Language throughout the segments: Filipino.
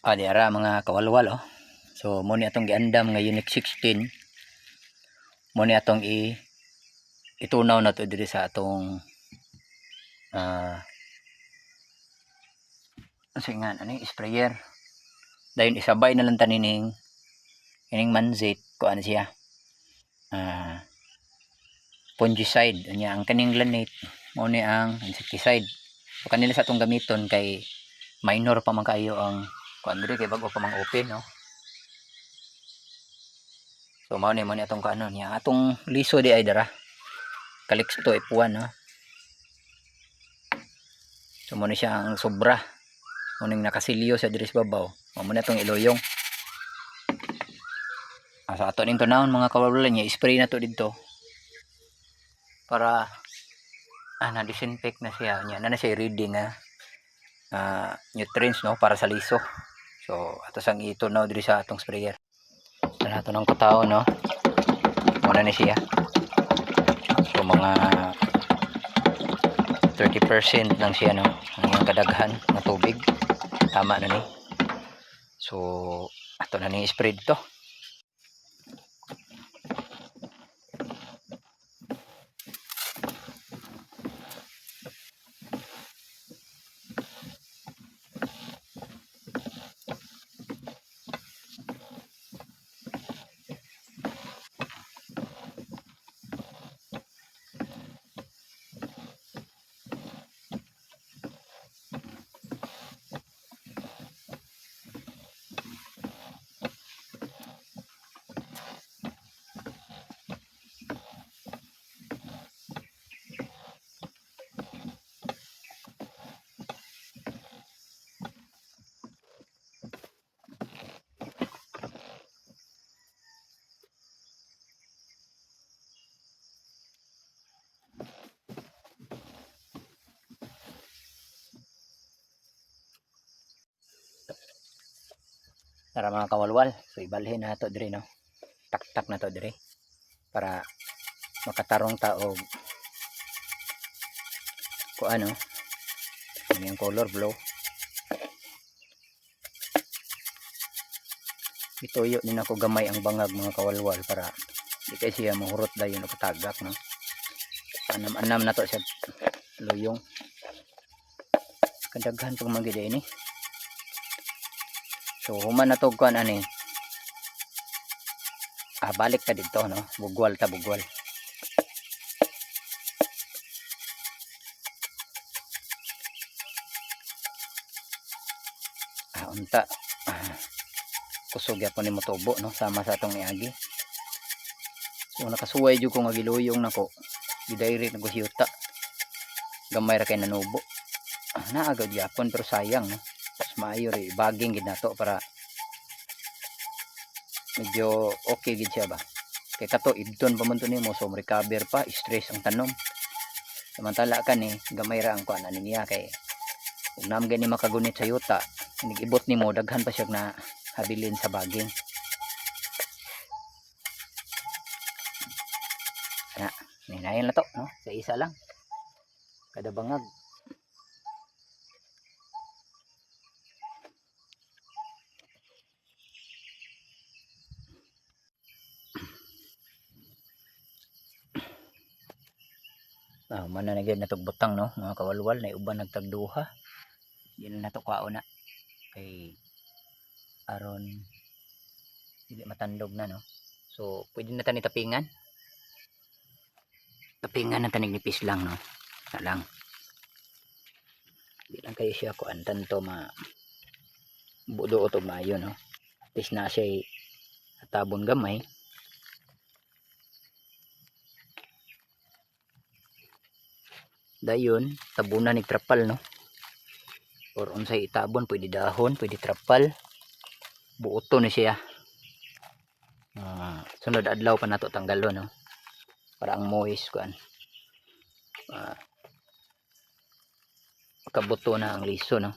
Di ara mga kawalwal oh. So mo ni atong giandam nga Unit 16. Mo ni atong itunaw na to diri sa atong singan ani sprayer. Dayon isabay na lang tanining ining manzit ko ano siya. Fungicide nya ang kaning granate mo ni ang insecticide. So kanila sa atong gamiton kay minor pa man kayo ang kuan diri kay bago pa mang open no. So mao ni atong kaano niya atong liso di ay dara Calixto F1 no. So mo ni siya ang sobra mo ning nakasilyo sa diri sa babaw mo ni atong iluyong sa ato ning tunawon mga kawalwal niya spray na to didto para na disinfect na siya niya na siya reading nutrients no para sa liso. So ato sang itunaw diri sa atong sprayer sa nato ng kataon no muna ni siya. So mga 30% lang siya no ang kadaghan na tubig tama na ni. So ato na ni spray dito. Tara mga kawalwal, so ibalhin na to dire no. Tak-tak na to dire para makatarong ta og ko ano yung color blue. Ituyo din ako gamay ang bangag mga kawalwal para di kay siya mahurot dayon o katagak no. Anam-anam na to sa luyong. Kadaghan pag magida ini. So human na to kuan ani. Balik ta dito no. Bugwal ta bugwal. Unta. Kusog yapon ni motubo no sama sa atong iagi. So nakasuway jud ko nga giluyong nako. Gidirect na gusyuta. Gamay ra kay nanubo. Naagad yapon pero sayang no. Mas maayo ri baging gid nato para medyo okay gid siya ba. Kay kato ibton pa man to nimo so recover pa stress ang tanom. Samantala kani gamay ra ang kuan ani niya kay ug nam gani makagunit sa yuta nigibot nimo daghan pa siya na habilin sa baging. Ninayan na to no sa isa lang kada bangag. Mana na gyud natog butang no mga kawalwal na uban nagtagduha. Di na nato kauna kay aron dili matandog na no. So pwede na tani tapingan. Tapingan na tanig nipis lang no. Na lang. Di lang kayo siya kuan tanto budo o mayo no. At least na siya tabon gamay. Dayon tabunan ni trapal no. Or unsay itabon pwede dahon, pwede trapal. Buoto ni siya. Sunod adlaw pa nato tanggalon no. Para ang moist kuan. Kabuto na ang liso no.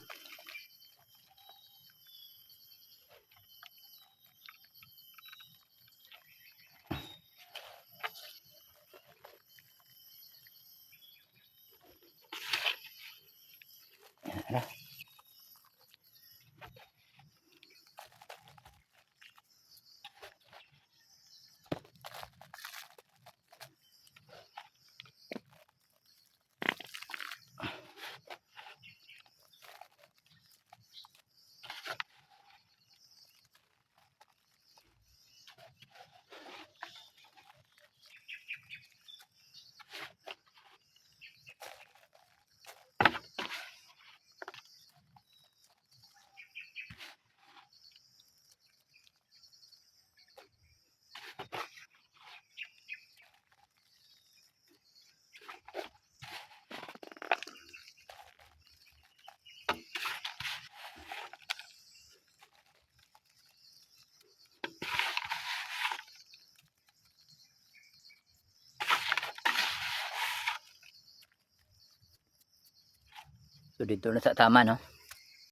So dito na sa tama no.